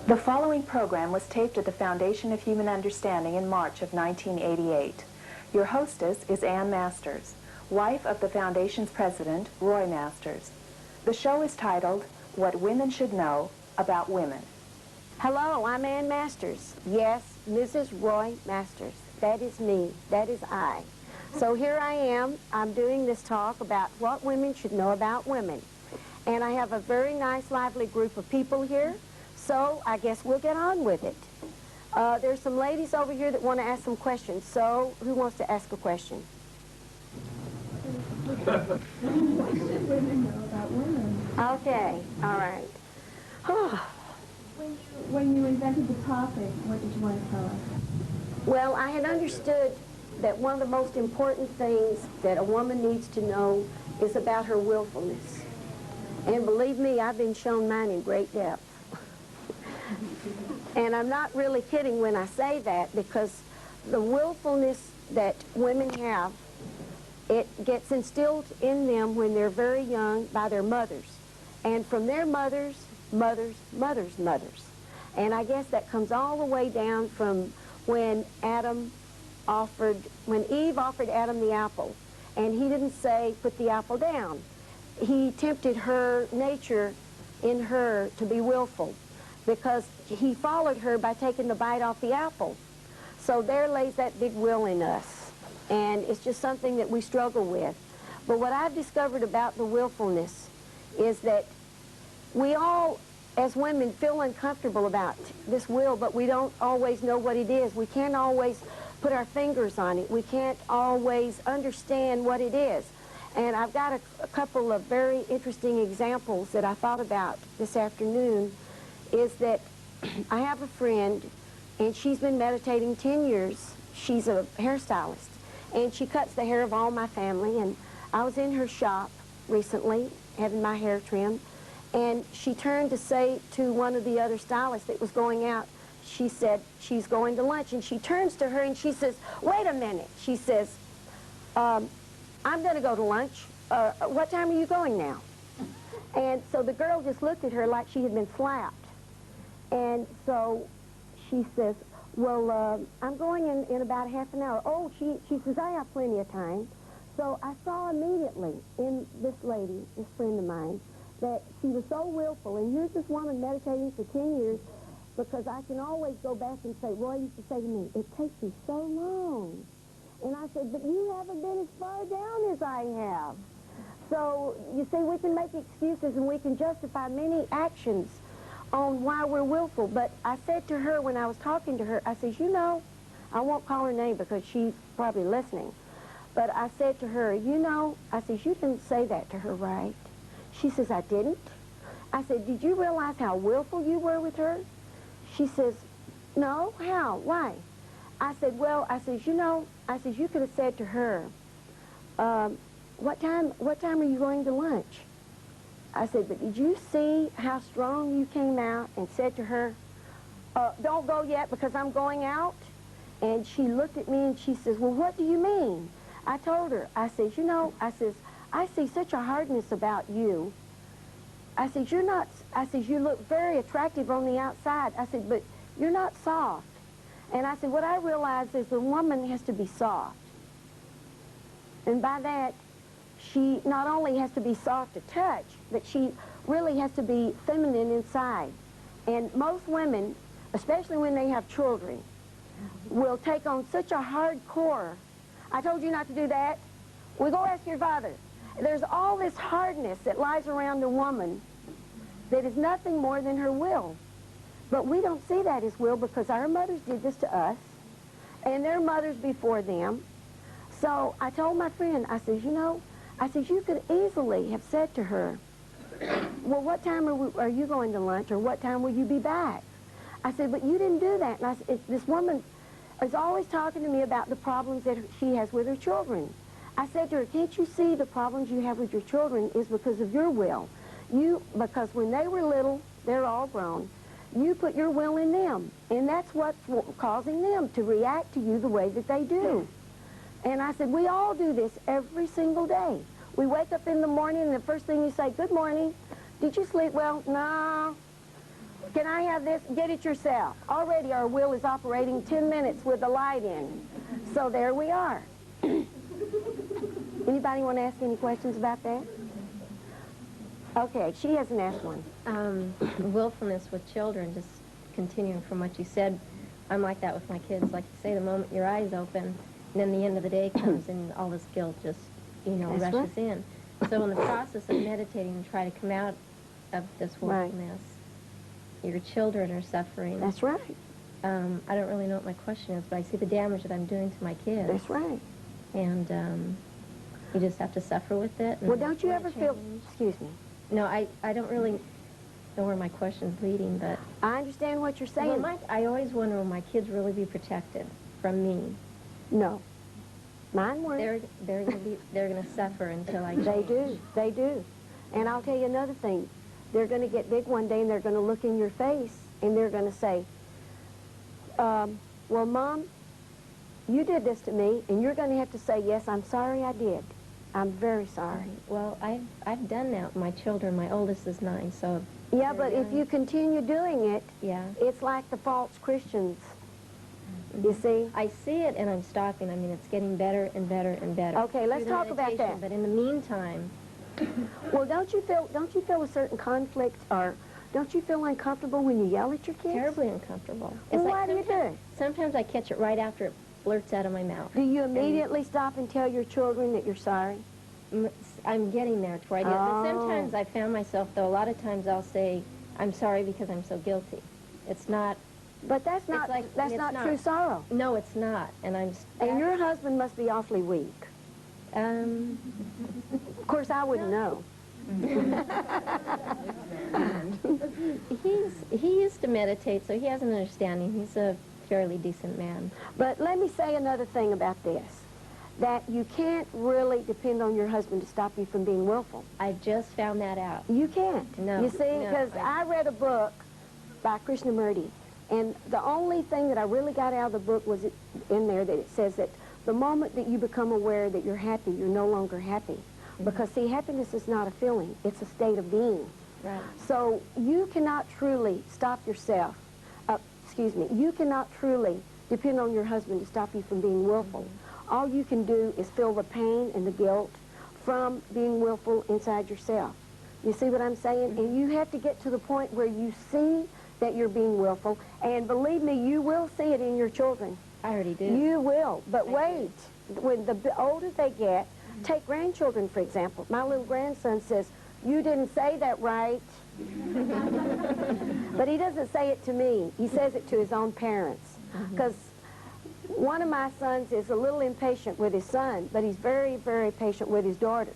The following program was taped at the Foundation of Human Understanding in March of 1988. Your hostess is Ann Masters, wife of the Foundation's president, Roy Masters. The show is titled, What Women Should Know About Women. Hello, I'm Ann Masters. Yes, Mrs. Roy Masters. That is me. That is I. So here I am. I'm doing this talk about what women should know about women. And I have a very nice, lively group of people here. So I guess we'll get on with it. There's some ladies over here that want to ask some questions. So who wants to ask a question? What should women know about women? Okay, all right. When you invented the topic, what did you want to tell us? Well, I had understood that one of the most important things that a woman needs to know is about her willfulness. And believe me, I've been shown mine in great depth. And I'm not really kidding when I say that, because the willfulness that women have, it gets instilled in them when they're very young by their mothers. And from their mothers, mothers. And I guess that comes all the way down from when Eve offered Adam the apple. And he didn't say, put the apple down. He tempted her nature in her to be willful, because he followed her by taking the bite off the apple. So there lays that big will in us. And it's just something that we struggle with. But what I've discovered about the willfulness is that we all, as women, feel uncomfortable about this will, but we don't always know what it is. We can't always put our fingers on it. We can't always understand what it is. And I've got a couple of very interesting examples that I thought about this afternoon. Is that I have a friend, and she's been meditating 10 years. She's a hairstylist, and she cuts the hair of all my family. And I was in her shop recently having my hair trimmed, and she turned to say to one of the other stylists that was going out, she said she's going to lunch, and she turns to her and she says, wait a minute. She says, I'm going to go to lunch. What time are you going now? And so the girl just looked at her like she had been slapped. And so she says, well, I'm going in about half an hour. Oh, she says, I have plenty of time. So I saw immediately in this lady, this friend of mine, that she was so willful. And here's this woman meditating for 10 years, because I can always go back and say, Roy used to say to me, it takes you so long. And I said, but you haven't been as far down as I have. So, you see, we can make excuses and we can justify many actions on why we're willful. But I said to her when I was talking to her, I said, you know, I won't call her name because she's probably listening, but I said to her, you know, I said, you didn't say that to her, right? She says, I didn't. I said, did you realize how willful you were with her? She says, no, how, why? I said, well, I said, you know, I said, you could have said to her, what time are you going to lunch? I said, but did you see how strong you came out and said to her, don't go yet because I'm going out? And she looked at me and she says, well, what do you mean? I told her, I said, you know, I says, I see such a hardness about you. I said, you're not, I said, you look very attractive on the outside. I said, but you're not soft. And I said, what I realize is the woman has to be soft. And by that, she not only has to be soft to touch, but she really has to be feminine inside. And most women, especially when they have children, will take on such a hardcore, I told you not to do that. Well, go ask your father. There's all this hardness that lies around a woman that is nothing more than her will. But we don't see that as will because our mothers did this to us, and their mothers before them. So I told my friend, I said, you know, I said, you could easily have said to her, well, what time are you going to lunch, or what time will you be back? I said, but you didn't do that. And I said, this woman is always talking to me about the problems that she has with her children. I said to her, can't you see the problems you have with your children is because of your will? Because when they were little, they're all grown, you put your will in them, and that's what's causing them to react to you the way that they do. And I said, we all do this every single day. We wake up in the morning, and the first thing you say, good morning. Did you sleep well? No. Can I have this? Get it yourself. Already our will is operating 10 minutes with the light in. So there we are. Anybody want to ask any questions about that? Okay, she hasn't asked one. Willfulness with children, just continuing from what you said, I'm like that with my kids. Like you say, the moment your eyes open, and then the end of the day comes and all this guilt just, That's rushes in. So in the process of meditating and try to come out of this willfulness, your children are suffering. That's right. I don't really know what my question is, but I see the damage that I'm doing to my kids. That's right. And you just have to suffer with it. Well, don't you ever feel... Excuse me. No, I don't really know where my question's leading, but... I understand what you're saying. Well, I always wonder, will my kids really be protected from me? No. Mine weren't. They're gonna suffer until I change. They do. They do. And I'll tell you another thing. They're going to get big one day and they're going to look in your face and they're going to say, well, Mom, you did this to me, and you're going to have to say, yes, I'm sorry I did. I'm very sorry. Well, I've done that with my children. My oldest is 9, so... Yeah, but if you continue doing it, it's like the false Christians. You see? I see it, and I'm stopping. I mean, it's getting better and better and better. Okay, let's talk about that. But in the meantime... Well, don't you feel a certain conflict, or don't you feel uncomfortable when you yell at your kids? Terribly uncomfortable. Well, why do you do it? Sometimes I catch it right after it blurts out of my mouth. Do you immediately stop and tell your children that you're sorry? I'm getting there to where I do it. But sometimes I found myself, though, a lot of times I'll say, I'm sorry because I'm so guilty. It's not... But that's not true sorrow. No, it's not. And your husband must be awfully weak. Of course, I wouldn't know. He used to meditate, so he has an understanding. He's a fairly decent man. But let me say another thing about this, that you can't really depend on your husband to stop you from being willful. I just found that out. You can't. No. You see, because I read a book by Krishnamurti, and the only thing that I really got out of the book was in there that it says that the moment that you become aware that you're happy, you're no longer happy. Because, see, happiness is not a feeling. It's a state of being. Right. So you cannot truly stop yourself. You cannot truly depend on your husband to stop you from being willful. All you can do is feel the pain and the guilt from being willful inside yourself. You see what I'm saying? And you have to get to the point where you see that you're being willful. And believe me, you will see it in your children. I already do. You will, but wait. When the older they get, take grandchildren, for example. My little grandson says, you didn't say that right. But he doesn't say it to me. He says it to his own parents. Because one of my sons is a little impatient with his son, but he's very, very patient with his daughters.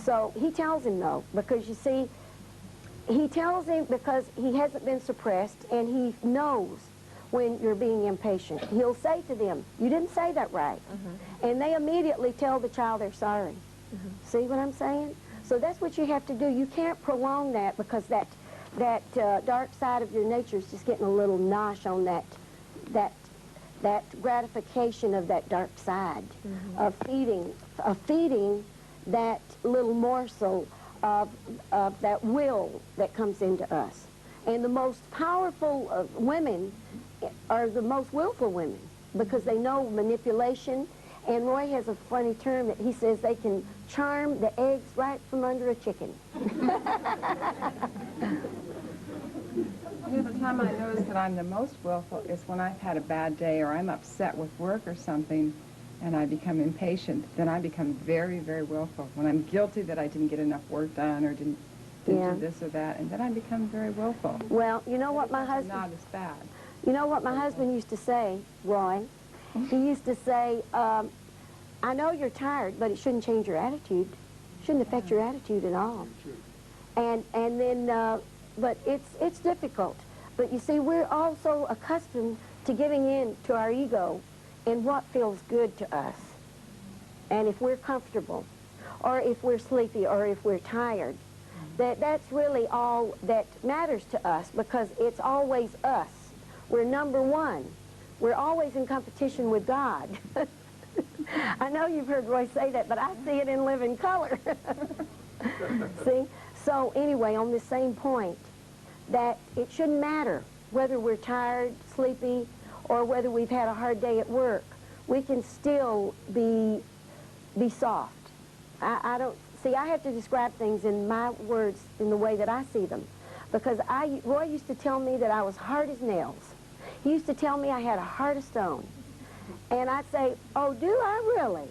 So he tells him, no, because you see, he tells him because he hasn't been suppressed, and he knows when you're being impatient. He'll say to them, you didn't say that right. And they immediately tell the child they're sorry. See what I'm saying? So that's what you have to do. You can't prolong that, because that dark side of your nature is just getting a little nosh on that gratification of that dark side, of feeding that little morsel of that will that comes into us. And the most powerful women are the most willful women, because they know manipulation. And Roy has a funny term that he says they can charm the eggs right from under a chicken. The time I notice that I'm the most willful is when I've had a bad day, or I'm upset with work or something, and I become impatient. Then I become very, very willful. When I'm guilty that I didn't get enough work done, or didn't do this or that, and then I become very willful. Well, you know what my husband... Not as bad. You know what my husband used to say, Roy? He used to say, I know you're tired, but it shouldn't change your attitude. It shouldn't affect your attitude at all. And then, but it's difficult. But you see, we're also accustomed to giving in to our ego in what feels good to us. And if we're comfortable, or if we're sleepy, or if we're tired, that's really all that matters to us, because it's always us. We're number one. We're always in competition with God. I know you've heard Roy say that, but I see it in living color. See? So anyway, on this same point, that it shouldn't matter whether we're tired, sleepy, or whether we've had a hard day at work. We can still be soft. I don't, see, I have to describe things in my words in the way that I see them. Because Roy used to tell me that I was hard as nails. He used to tell me I had a heart of stone. And I'd say, oh, do I really?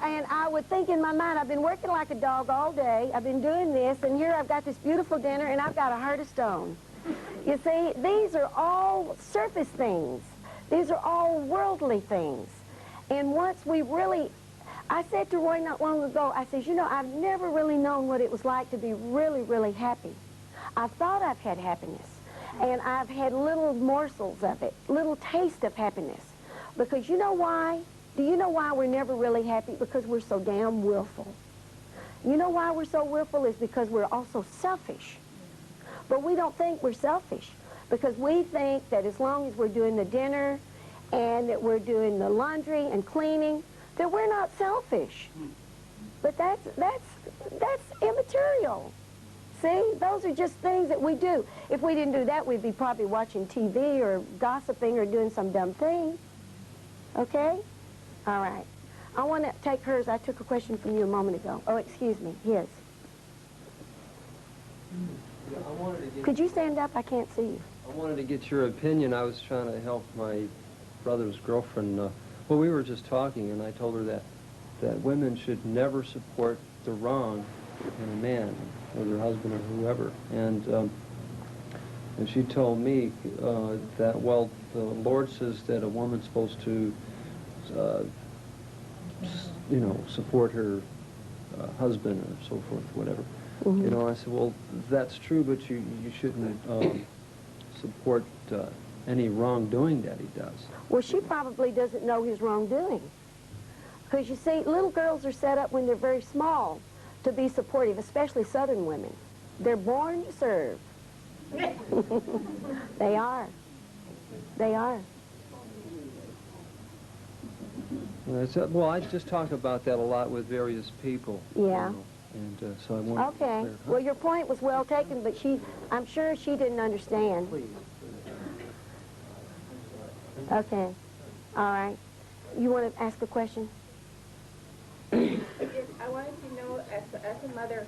And I would think in my mind, I've been working like a dog all day, I've been doing this, and here I've got this beautiful dinner, and I've got a heart of stone. You see, these are all surface things. These are all worldly things. And once we really, I said to Roy not long ago, I said, you know, I've never really known what it was like to be really, really happy. I thought I've had happiness, and I've had little morsels of it, little taste of happiness. Because you know why? Do you know why we're never really happy? Because we're so damn willful. You know why we're so willful is because we're also selfish. But we don't think we're selfish, because we think that as long as we're doing the dinner and that we're doing the laundry and cleaning, that we're not selfish. But that's immaterial. See, those are just things that we do. If we didn't do that, we'd be probably watching TV or gossiping or doing some dumb thing. Okay? All right. I want to take hers. I took a question from you a moment ago. Oh, excuse me. Yes. Yeah, I wanted to get, Could you stand up? I can't see you. I wanted to get your opinion. I was trying to help my brother's girlfriend. Well, we were just talking, and I told her that women should never support the wrong in a man, or their husband or whoever. And she told me that, well, the Lord says that a woman's supposed to, you know, support her husband or so forth, whatever. Mm-hmm. You know, I said, well, that's true, but you shouldn't support any wrongdoing that he does. Well, she probably doesn't know his wrongdoing. Because you see, little girls are set up when they're very small to be supportive, especially Southern women. They're born to serve. They are. They are. Well, I just talk about that a lot with various people. Yeah. You know, and so I want to Okay. Well, your point was well taken, but I'm sure she didn't understand. Please. Okay. All right. You want to ask a question? Yes, I wanted to know, as a mother,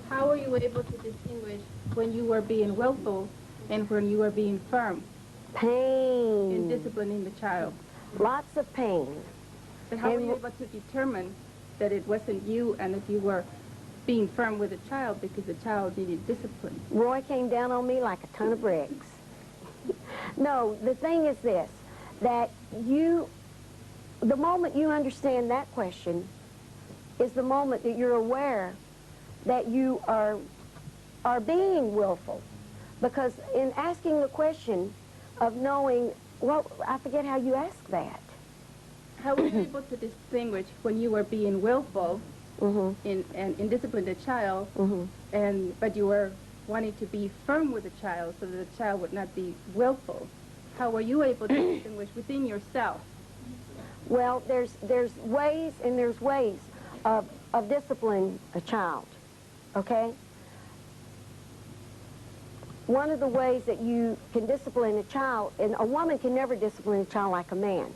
how were you able to distinguish when you were being willful and when you were being firm Pain. in disciplining the child? Lots of pain. But how were you able to determine that it wasn't you and that you were being firm with the child because the child needed discipline? Roy came down on me like a ton of bricks. No, the thing is this, that the moment you understand that question is the moment that you're aware that you are being willful. Because in asking the question of knowing, well, I forget how you asked that. How were you able to distinguish when you were being willful Mm-hmm. in discipline the child, Mm-hmm. but you were wanting to be firm with the child so that the child would not be willful? How were you able to distinguish within yourself? Well, there's ways and there's ways of disciplining a child, okay? One of the ways that you can discipline a child, and a woman can never discipline a child like a man,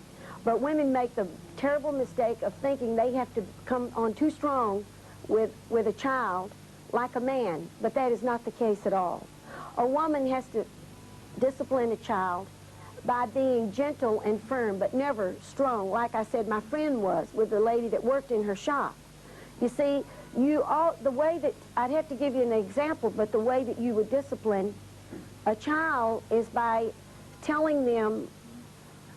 but women make the terrible mistake of thinking they have to come on too strong with a child like a man, but that is not the case at all. A woman has to discipline a child by being gentle and firm, but never strong, like I said my friend was with the lady that worked in her shop. You see, the way that, I'd have to give you an example, but the way that you would discipline a child is by telling them,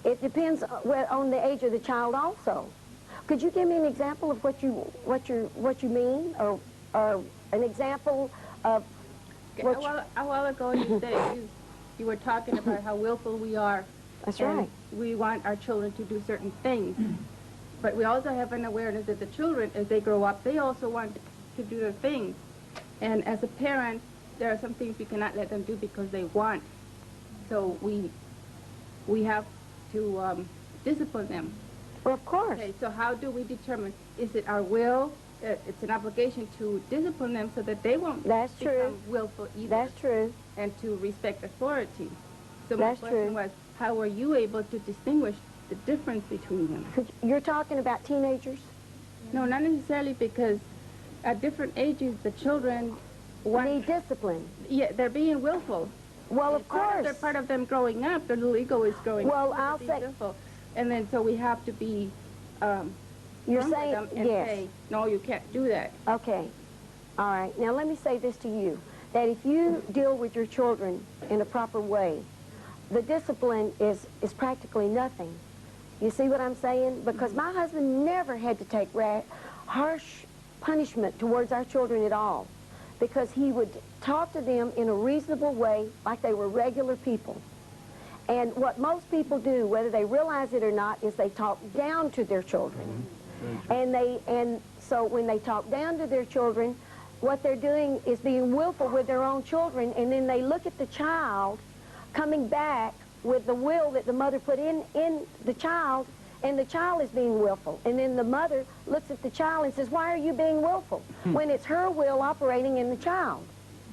it depends on the age of the child also. Could you give me an example of what you mean, or an example of what A while ago you said you were talking about how willful we are. That's and right. we want our children to do certain things. But we also have an awareness that the children, as they grow up, they also want to do their things. And as a parent, there are some things we cannot let them do because they want. So we have to discipline them. Well, of course. Okay, so how do we determine, is it our will it's an obligation to discipline them so that they won't That's become true. willful either. That's true. And to respect authority. So That's my question true. was, how are you able to distinguish the difference between them? You're talking about teenagers? No, not necessarily, because at different ages, the children want... Need discipline. Yeah, they're being willful. Well, of course. They're part of them growing up. Their little ego is growing Well, up. I'll They're being say- willful. And then so we have to be You're firm with saying, them and yes. say, no, you can't do that. Okay. All right. Now, let me say this to you, that if you deal with your children in a proper way, the discipline is practically nothing. You see what I'm saying? Because my husband never had to take harsh punishment towards our children at all, because he would talk to them in a reasonable way like they were regular people. And what most people do, whether they realize it or not, is they talk down to their children. And so when they talk down to their children, what they're doing is being willful with their own children, and then they look at the child coming back with the will that the mother put in the child, and the child is being willful. And then the mother looks at the child and says, why are you being willful? When it's her will operating in the child.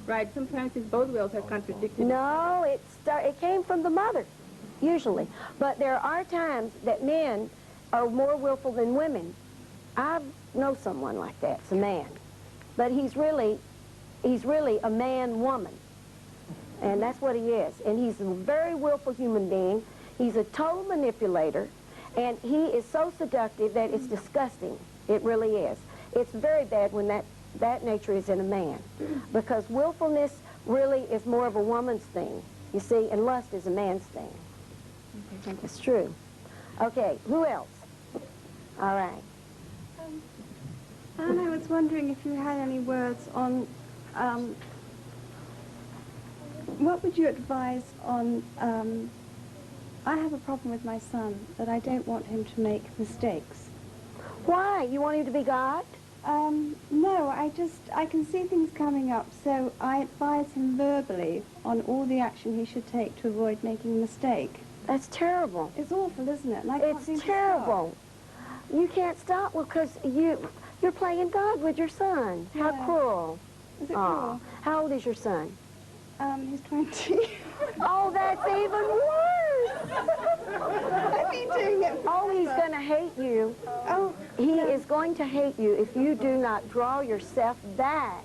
Right, sometimes it's both wills are contradicted. No, it came from the mother, usually. But there are times that men are more willful than women. I know someone like that. It's a man. But he's really a man-woman. And that's what he is. And he's a very willful human being. He's a total manipulator. And he is so seductive that it's disgusting. It really is. It's very bad when that nature is in a man. Because willfulness really is more of a woman's thing, you see, and lust is a man's thing. Okay. It's true. Okay, who else? All right. Anne, I was wondering if you had any words on, what would you advise on, I have a problem with my son, that I don't want him to make mistakes. Why? You want him to be God? No, I can see things coming up, so I advise him verbally on all the action he should take to avoid making a mistake. That's terrible. It's awful, isn't it? And I can't seem It's to stop. terrible. You can't stop because you're playing God with your son. How Yeah. cruel. Is it Aw. cruel? How old is your son? He's 20. Oh, that's even worse. I've been doing it. Oh, he's going to hate you. Oh, He is going to hate you if you do not draw yourself back.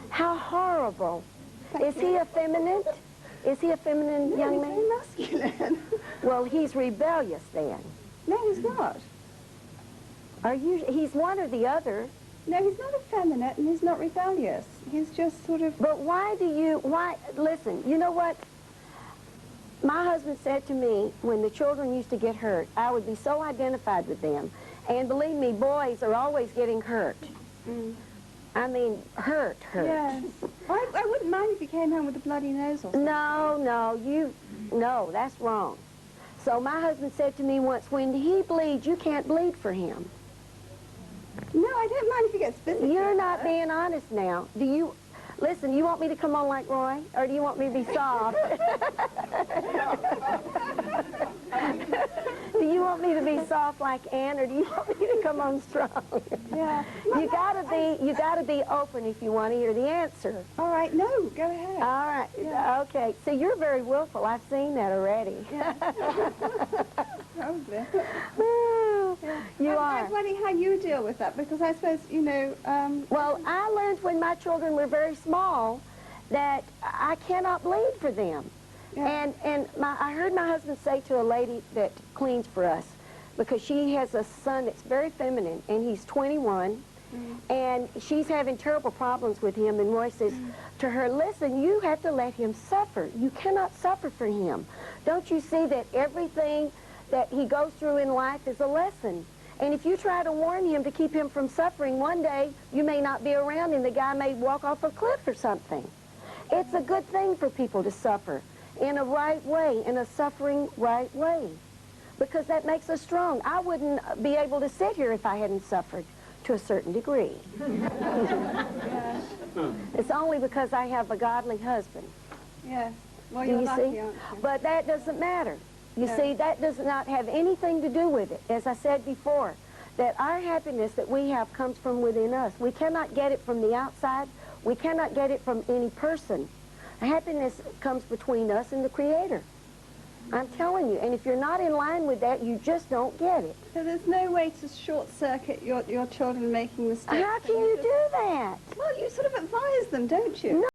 How horrible. Is he effeminate? Is he a feminine young man? he's very masculine. Well, he's rebellious then. No, he's not. He's one or the other. No, he's not effeminate and he's not rebellious. He's just sort of... But listen, you know what? My husband said to me, when the children used to get hurt, I would be so identified with them. And believe me, boys are always getting hurt. I mean, hurt. Yes. I wouldn't mind if he came home with a bloody nose or something. No, that's wrong. So my husband said to me once, when he bleeds, you can't bleed for him. No, I don't mind if he gets physical. You're not being honest now. Listen, you want me to come on like Roy, or do you want me to be soft? Do you want me to be soft like Ann, or do you want me to come on strong? Yeah. You gotta be open if you want to hear the answer. All right, no, go ahead. All right, Yeah. okay. So you're very willful. I've seen that already. Yeah. Probably. You I are. was wondering how you deal with that, because I suppose, you know... Well, I learned when my children were very small that I cannot bleed for them. Yeah. And I heard my husband say to a lady that cleans for us, because she has a son that's very feminine, and he's 21, and she's having terrible problems with him, and Roy says to her, listen, you have to let him suffer. You cannot suffer for him. Don't you see that everything that he goes through in life is a lesson? And if you try to warn him to keep him from suffering, one day you may not be around and the guy may walk off a cliff or something. It's a good thing for people to suffer in a right way, in a suffering right way, because that makes us strong. I wouldn't be able to sit here if I hadn't suffered to a certain degree. It's only because I have a godly husband. Yes. Well, Do you're you lucky, see? aren't you? But that doesn't matter. You Yeah. see, that does not have anything to do with it. As I said before, that our happiness that we have comes from within us. We cannot get it from the outside. We cannot get it from any person. Happiness comes between us and the Creator. I'm telling you, and if you're not in line with that, you just don't get it. So there's no way to short-circuit your children making mistakes? How can you do that? Well, you sort of advise them, don't you? No.